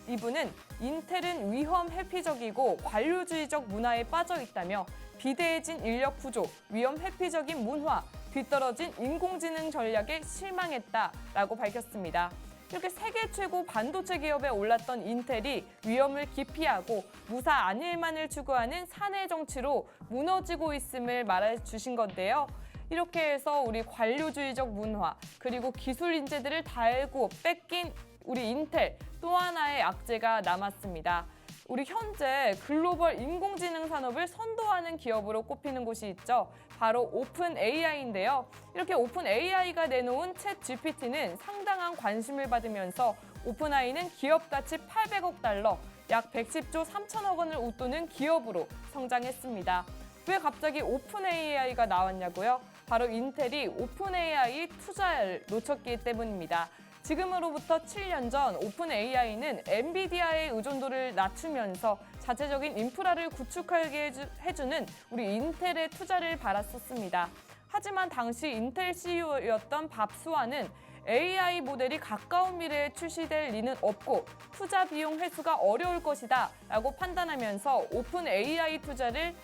이분은 인텔은 위험 회피적이고 관료주의적 문화에 빠져 있다며 비대해진 인력 구조, 위험 회피적인 문화, 뒤떨어진 인공지능 전략에 실망했다라고 밝혔습니다. 이렇게 세계 최고 반도체 기업에 올랐던 인텔이 위험을 기피하고 무사 안일만을 추구하는 사내 정치로 무너지고 있음을 말해 주신 건데요. 이렇게 해서 우리 관료주의적 문화 그리고 기술 인재들을 달고 뺏긴 우리 인텔 또 하나의 악재가 남았습니다. 우리 현재 글로벌 인공지능 산업을 선도하는 기업으로 꼽히는 곳이 있죠. 바로 오픈 AI인데요. 이렇게 오픈 AI가 내놓은 챗 GPT는 상당한 관심을 받으면서 오픈 AI는 기업 가치 800억 달러, 약 110조 3천억 원을 웃도는 기업으로 성장했습니다. 왜 갑자기 오픈 AI가 나왔냐고요? 바로 인텔이 오픈 AI 투자를 놓쳤기 때문입니다. 지금으로부터 7년 전 오픈 AI는 엔비디아의 의존도를 낮추면서 자체적인 인프라를 구축하게 해주는 우리 인텔의 투자를 받았었습니다. 하지만 당시 인텔 CEO였던 밥 수완은 AI 모델이 가까운 미래에 출시될 리는 없고 투자 비용 회수가 어려울 것이다 라고 판단하면서 오픈 AI 투자를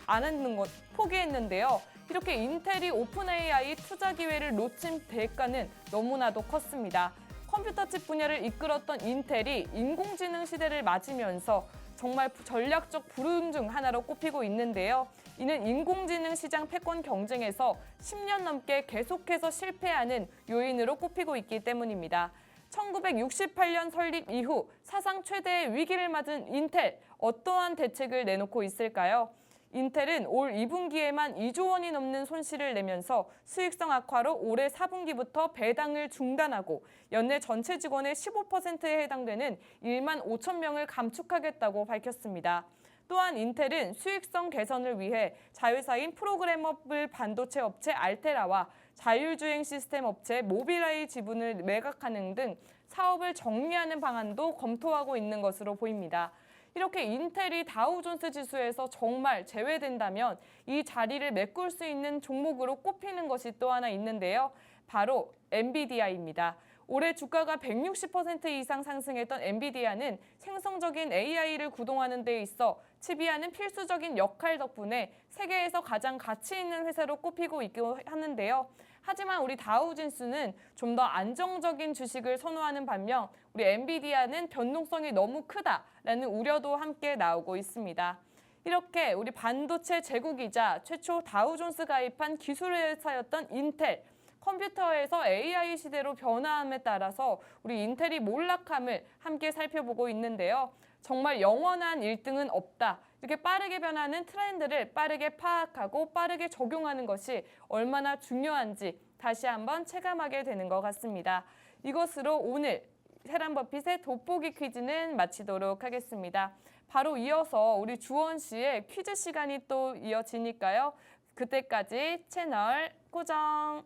안 하는 것 포기했는데요. 이렇게 인텔이 오픈 AI 투자 기회를 놓친 대가는 너무나도 컸습니다. 컴퓨터 칩 분야를 이끌었던 인텔이 인공지능 시대를 맞으면서 정말 전략적 불운 중 하나로 꼽히고 있는데요. 이는 인공지능 시장 패권 경쟁에서 10년 넘게 계속해서 실패하는 요인으로 꼽히고 있기 때문입니다. 1968년 설립 이후 사상 최대의 위기를 맞은 인텔, 어떠한 대책을 내놓고 있을까요? 인텔은 올 2분기에만 2조 원이 넘는 손실을 내면서 수익성 악화로 올해 4분기부터 배당을 중단하고 연내 전체 직원의 15%에 해당되는 1만 5천 명을 감축하겠다고 밝혔습니다. 또한 인텔은 수익성 개선을 위해 자회사인 프로그래머블 반도체 업체 알테라와 자율주행 시스템 업체 모빌아이 지분을 매각하는 등 사업을 정리하는 방안도 검토하고 있는 것으로 보입니다. 이렇게 인텔이 다우존스 지수에서 정말 제외된다면 이 자리를 메꿀 수 있는 종목으로 꼽히는 것이 또 하나 있는데요. 바로 엔비디아입니다. 올해 주가가 160% 이상 상승했던 엔비디아는 생성적인 AI를 구동하는 데 있어 칩이 하는 필수적인 역할 덕분에 세계에서 가장 가치 있는 회사로 꼽히고 있기도 하는데요. 하지만 우리 다우존스는 좀 더 안정적인 주식을 선호하는 반면 우리 엔비디아는 변동성이 너무 크다라는 우려도 함께 나오고 있습니다. 이렇게 우리 반도체 제국이자 최초 다우존스 가입한 기술회사였던 인텔, 컴퓨터에서 AI 시대로 변화함에 따라서 우리 인텔이 몰락함을 함께 살펴보고 있는데요. 정말 영원한 1등은 없다. 이렇게 빠르게 변하는 트렌드를 빠르게 파악하고 빠르게 적용하는 것이 얼마나 중요한지 다시 한번 체감하게 되는 것 같습니다. 이것으로 오늘 세란버핏의 돋보기 퀴즈는 마치도록 하겠습니다. 바로 이어서 우리 주원 씨의 퀴즈 시간이 또 이어지니까요. 그때까지 채널 고정!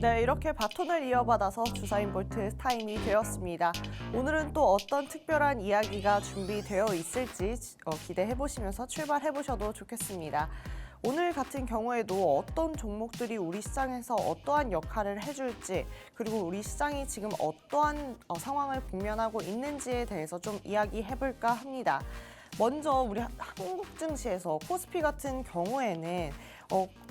네, 이렇게 바톤을 이어받아서 주사인 볼트 타임이 되었습니다. 오늘은 또 어떤 특별한 이야기가 준비되어 있을지 기대해 보시면서 출발해 보셔도 좋겠습니다. 오늘 같은 경우에도 어떤 종목들이 우리 시장에서 어떠한 역할을 해줄지, 그리고 우리 시장이 지금 어떠한 상황을 직면하고 있는지에 대해서 좀 이야기해 볼까 합니다. 먼저 우리 한국 증시에서 코스피 같은 경우에는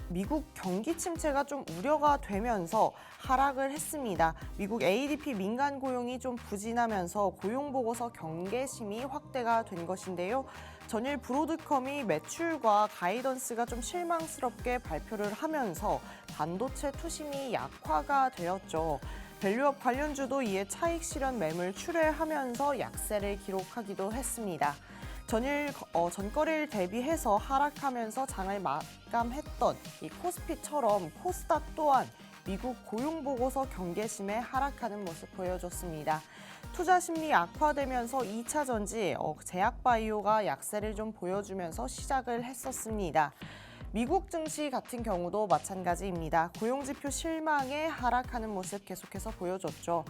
미국 경기 침체가 좀 우려가 되면서 하락을 했습니다. 미국 ADP 민간 고용이 좀 부진하면서 고용보고서 경계심이 확대가 된 것인데요. 전일 브로드컴이 매출과 가이던스가 좀 실망스럽게 발표를 하면서 반도체 투심이 약화가 되었죠. 밸류업 관련주도 이에 차익 실현 매물 출회하면서 약세를 기록하기도 했습니다. 전일 전거래일 대비해서 하락하면서 장을 마감했던 이 코스피처럼 코스닥 또한 미국 고용보고서 경계심에 하락하는 모습 보여줬습니다. 투자 심리 악화되면서 2차 전지 제약바이오가 약세를 좀 보여주면서 시작을 했었습니다. 미국 증시 같은 경우도 마찬가지입니다. 고용지표 실망에 하락하는 모습 계속해서 보여줬죠.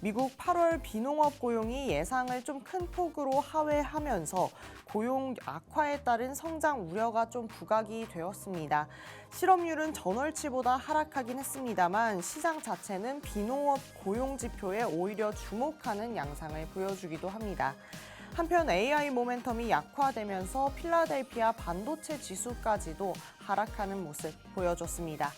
미국 8월 비농업 고용이 예상을 좀 큰 폭으로 하회하면서 고용 악화에 따른 성장 우려가 좀 부각이 되었습니다. 실업률은 전월치보다 하락하긴 했습니다만 시장 자체는 비농업 고용 지표에 오히려 주목하는 양상을 보여주기도 합니다. 한편 AI 모멘텀이 약화되면서 필라델피아 반도체 지수까지도 하락하는 모습 보여줬습니다.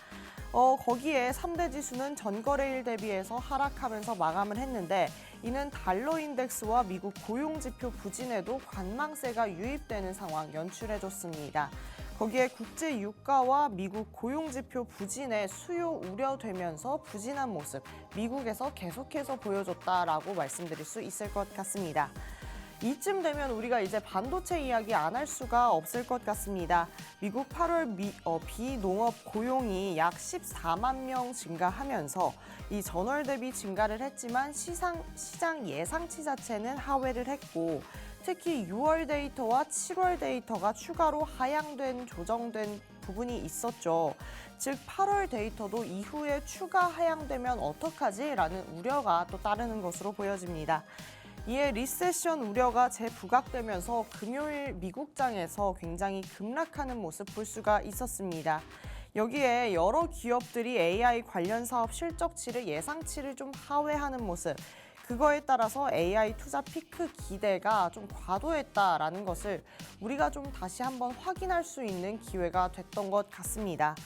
거기에 3대 지수는 전거래일 대비해서 하락하면서 마감을 했는데 이는 달러 인덱스와 미국 고용지표 부진에도 관망세가 유입되는 상황 연출해줬습니다. 거기에 국제 유가와 미국 고용지표 부진에 수요 우려되면서 부진한 모습 미국에서 계속해서 보여줬다라고 말씀드릴 수 있을 것 같습니다. 이쯤 되면 우리가 이제 반도체 이야기 안 할 수가 없을 것 같습니다. 미국 8월 비농업 고용이 약 14만 명 증가하면서 이 전월 대비 증가를 했지만 시장 예상치 자체는 하회를 했고 특히 6월 데이터와 7월 데이터가 추가로 하향된 조정된 부분이 있었죠. 즉 8월 데이터도 이후에 추가 하향되면 어떡하지? 라는 우려가 또 따르는 것으로 보여집니다. 이에 리세션 우려가 재부각되면서 금요일 미국장에서 굉장히 급락하는 모습 볼 수가 있었습니다. 여기에 여러 기업들이 AI 관련 사업 실적치를 예상치를 좀 하회하는 모습, 그거에 따라서 AI 투자 피크 기대가 좀 과도했다라는 것을 우리가 좀 다시 한번 확인할 수 있는 기회가 됐던 것 같습니다.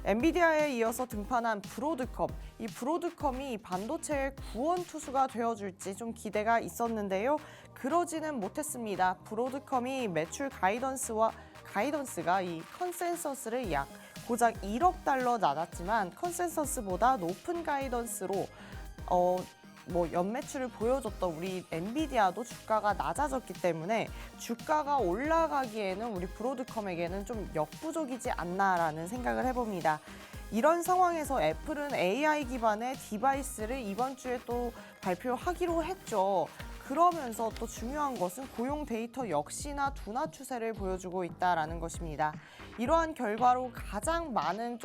엔비디아에 이어서 등판한 브로드컴, 이 브로드컴이 반도체의 구원 투수가 되어줄지 좀 기대가 있었는데요. 그러지는 못했습니다. 브로드컴이 매출 가이던스가 이 컨센서스를 약 고작 1억 달러 낮았지만 컨센서스보다 높은 가이던스로 연매출을 보여줬던 우리 엔비디아도 주가가 낮아졌기 때문에 주가가 올라가기에는 우리 브로드컴에게는 좀 역부족이지 않나라는 생각을 해봅니다. 이런 상황에서 애플은 AI 기반의 디바이스를 이번 주에 또 발표하기로 했죠. 그러면서 또 중요한 것은 고용 데이터 역시나 둔화 추세를 보여주고 있다는 것입니다. 이러한 결과로 가장 많은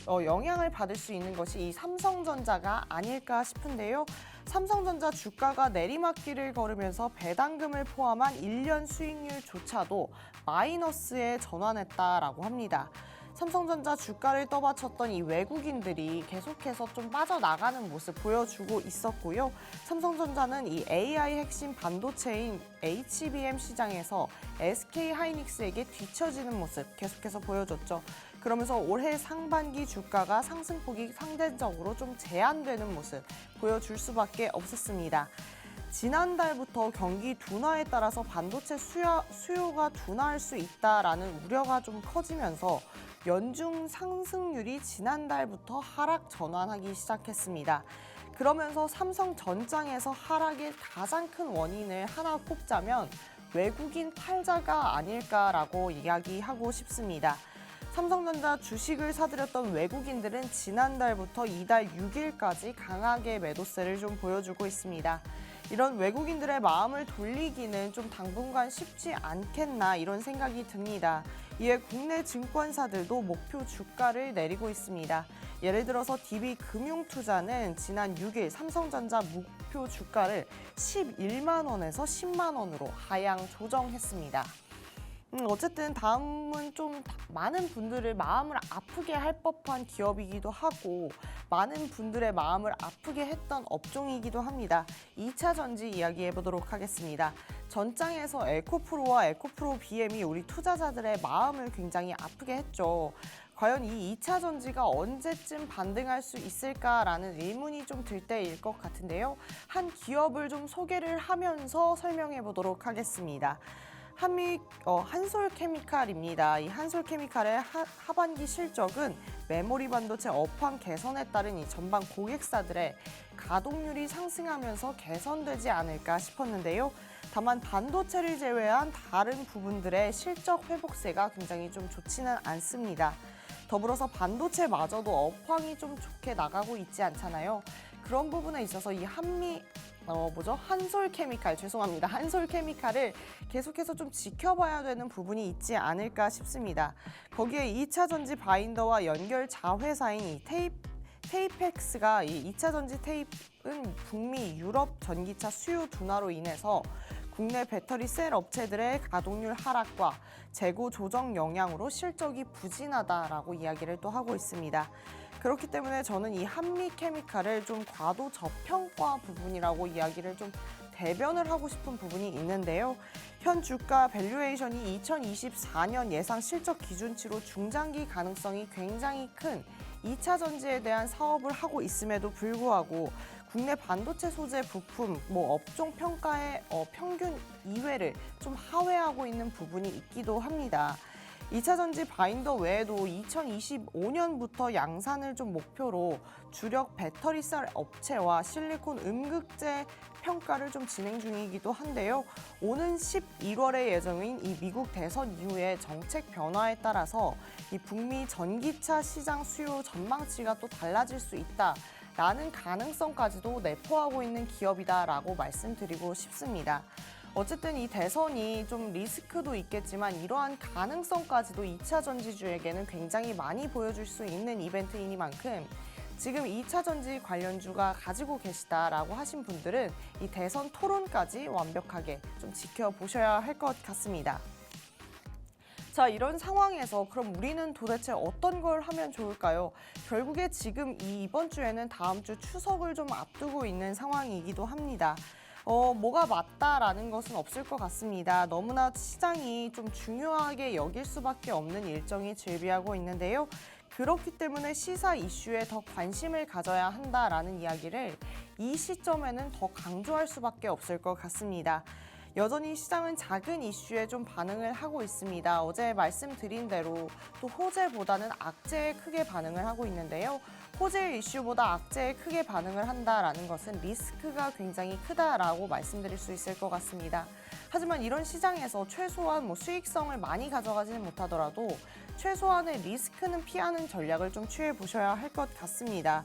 영향을 받을 수 있는 것이 이 삼성전자가 아닐까 싶은데요. 삼성전자 주가가 내리막길을 걸으면서 배당금을 포함한 1년 수익률조차도 마이너스에 전환했다라고 합니다. 삼성전자 주가를 떠받쳤던 이 외국인들이 계속해서 좀 빠져나가는 모습 보여주고 있었고요. 삼성전자는 이 AI 핵심 반도체인 HBM 시장에서 SK하이닉스에게 뒤처지는 모습 계속해서 보여줬죠. 그러면서 올해 상반기 주가가 상승폭이 상대적으로 좀 제한되는 모습 보여줄 수밖에 없었습니다. 지난달부터 경기 둔화에 따라서 반도체 수요가 둔화할 수 있다라는 우려가 좀 커지면서 연중 상승률이 지난달부터 하락 전환하기 시작했습니다. 그러면서 삼성전장에서 하락의 가장 큰 원인을 하나 꼽자면 외국인 팔자가 아닐까라고 이야기하고 싶습니다. 삼성전자 주식을 사들였던 외국인들은 지난달부터 이달 6일까지 강하게 매도세를 좀 보여주고 있습니다. 이런 외국인들의 마음을 돌리기는 좀 당분간 쉽지 않겠나 이런 생각이 듭니다. 이에 국내 증권사들도 목표 주가를 내리고 있습니다. 예를 들어서 DB금융투자는 지난 6일 삼성전자 목표 주가를 11만 원에서 10만 원으로 하향 조정했습니다. 어쨌든 다음은 좀 많은 분들을 마음을 아프게 할 법한 기업이기도 하고 많은 분들의 마음을 아프게 했던 업종이기도 합니다. 2차 전지 이야기해 보도록 하겠습니다. 전장에서 에코프로와 에코프로 BM이 우리 투자자들의 마음을 굉장히 아프게 했죠. 과연 이 2차 전지가 언제쯤 반등할 수 있을까라는 의문이 좀 들 때일 것 같은데요. 한 기업을 좀 소개를 하면서 설명해 보도록 하겠습니다. 한솔케미칼입니다. 이 한솔케미칼의 하반기 실적은 메모리 반도체 업황 개선에 따른 이 전방 고객사들의 가동률이 상승하면서 개선되지 않을까 싶었는데요. 다만 반도체를 제외한 다른 부분들의 실적 회복세가 굉장히 좀 좋지는 않습니다. 더불어서 반도체마저도 업황이 좀 좋게 나가고 있지 않잖아요. 그런 부분에 있어서 이 한솔케미칼을 계속해서 좀 지켜봐야 되는 부분이 있지 않을까 싶습니다. 거기에 2차 전지 바인더와 연결 자회사인 이 테이펙스가 이 2차 전지 테이프는 북미, 유럽 전기차 수요 둔화로 인해서 국내 배터리 셀 업체들의 가동률 하락과 재고 조정 영향으로 실적이 부진하다라고 이야기를 또 하고 있습니다. 그렇기 때문에 저는 이 한미케미칼을 좀 과도 저평가 부분이라고 이야기를 좀 대변을 하고 싶은 부분이 있는데요. 현 주가 밸류에이션이 2024년 예상 실적 기준치로 중장기 가능성이 굉장히 큰 2차 전지에 대한 사업을 하고 있음에도 불구하고 국내 반도체 소재 부품 업종 평가의 평균 이외를 좀 하회하고 있는 부분이 있기도 합니다. 2차 전지 바인더 외에도 2025년부터 양산을 좀 목표로 주력 배터리 셀 업체와 실리콘 음극재 평가를 좀 진행 중이기도 한데요. 오는 11월에 예정인 이 미국 대선 이후의 정책 변화에 따라서 이 북미 전기차 시장 수요 전망치가 또 달라질 수 있다라는 가능성까지도 내포하고 있는 기업이다라고 말씀드리고 싶습니다. 어쨌든 이 대선이 좀 리스크도 있겠지만 이러한 가능성까지도 2차 전지주에게는 굉장히 많이 보여줄 수 있는 이벤트이니만큼 지금 2차 전지 관련주가 가지고 계시다라고 하신 분들은 이 대선 토론까지 완벽하게 좀 지켜보셔야 할 것 같습니다. 자, 이런 상황에서 그럼 우리는 도대체 어떤 걸 하면 좋을까요? 결국에 지금 이번 주에는 다음 주 추석을 좀 앞두고 있는 상황이기도 합니다. 뭐가 맞다라는 것은 없을 것 같습니다. 너무나 시장이 좀 중요하게 여길 수밖에 없는 일정이 즐비하고 있는데요. 그렇기 때문에 시사 이슈에 더 관심을 가져야 한다라는 이야기를 이 시점에는 더 강조할 수밖에 없을 것 같습니다. 여전히 시장은 작은 이슈에 좀 반응을 하고 있습니다. 어제 말씀드린 대로 또 호재보다는 악재에 크게 반응을 하고 있는데요. 호재 이슈보다 악재에 크게 반응을 한다라는 것은 리스크가 굉장히 크다라고 말씀드릴 수 있을 것 같습니다. 하지만 이런 시장에서 최소한 수익성을 많이 가져가지는 못하더라도 최소한의 리스크는 피하는 전략을 좀 취해 보셔야 할 것 같습니다.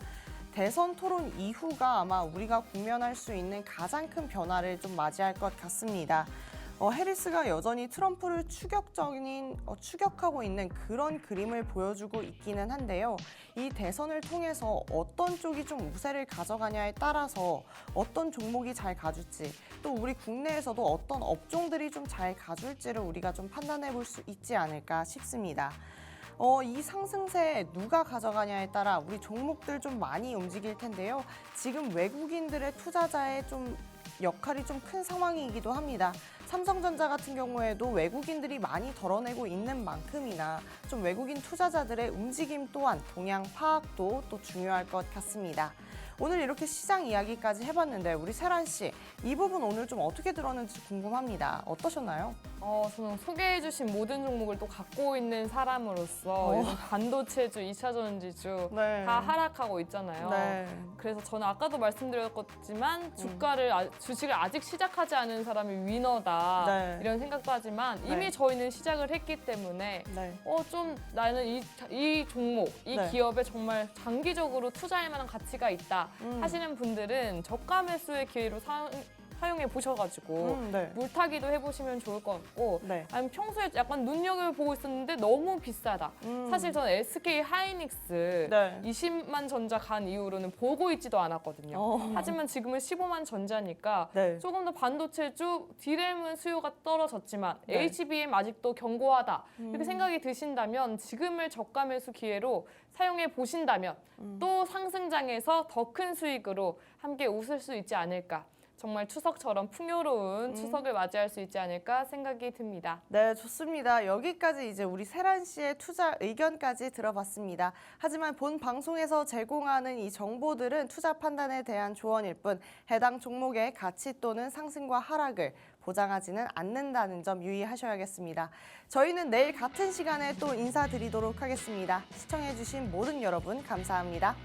대선 토론 이후가 아마 우리가 국면할 수 있는 가장 큰 변화를 좀 맞이할 것 같습니다. 해리스가 여전히 트럼프를 추격하고 있는 그런 그림을 보여주고 있기는 한데요. 이 대선을 통해서 어떤 쪽이 좀 우세를 가져가냐에 따라서 어떤 종목이 잘 가줄지 또 우리 국내에서도 어떤 업종들이 좀 잘 가줄지를 우리가 좀 판단해 볼 수 있지 않을까 싶습니다. 이 상승세 누가 가져가냐에 따라 우리 종목들 좀 많이 움직일 텐데요. 지금 외국인들의 투자자의 좀 역할이 좀 큰 상황이기도 합니다. 삼성전자 같은 경우에도 외국인들이 많이 덜어내고 있는 만큼이나 좀 외국인 투자자들의 움직임 또한 동향 파악도 또 중요할 것 같습니다. 오늘 이렇게 시장 이야기까지 해봤는데 우리 세란 씨, 이 부분 오늘 좀 어떻게 들었는지 궁금합니다. 어떠셨나요? 저는 소개해주신 모든 종목을 또 갖고 있는 사람으로서 요즘 반도체주, 2차 전지주 네. 다 하락하고 있잖아요. 네. 그래서 저는 아까도 말씀드렸지만 주식을 아직 시작하지 않은 사람이 위너다 네. 이런 생각도 하지만 이미 네. 저희는 시작을 했기 때문에 네. 좀 나는 이 종목, 이 네. 기업에 정말 장기적으로 투자할 만한 가치가 있다 하시는 분들은 저가 매수의 기회로 사용해 보셔가지고 네. 물타기도 해보시면 좋을 것 같고 네. 아니면 평소에 약간 눈여겨보고 있었는데 너무 비싸다. 사실 저는 SK 하이닉스 네. 20만 전자 간 이후로는 보고 있지도 않았거든요. 하지만 지금은 15만 전자니까 네. 조금 더 반도체주 디램은 수요가 떨어졌지만 네. HBM 아직도 견고하다. 이렇게 생각이 드신다면 지금을 저가 매수 기회로 사용해 보신다면 또 상승장에서 더 큰 수익으로 함께 웃을 수 있지 않을까. 정말 추석처럼 풍요로운 추석을 맞이할 수 있지 않을까 생각이 듭니다. 네, 좋습니다. 여기까지 이제 우리 세란 씨의 투자 의견까지 들어봤습니다. 하지만 본 방송에서 제공하는 이 정보들은 투자 판단에 대한 조언일 뿐 해당 종목의 가치 또는 상승과 하락을 보장하지는 않는다는 점 유의하셔야겠습니다. 저희는 내일 같은 시간에 또 인사드리도록 하겠습니다. 시청해주신 모든 여러분 감사합니다.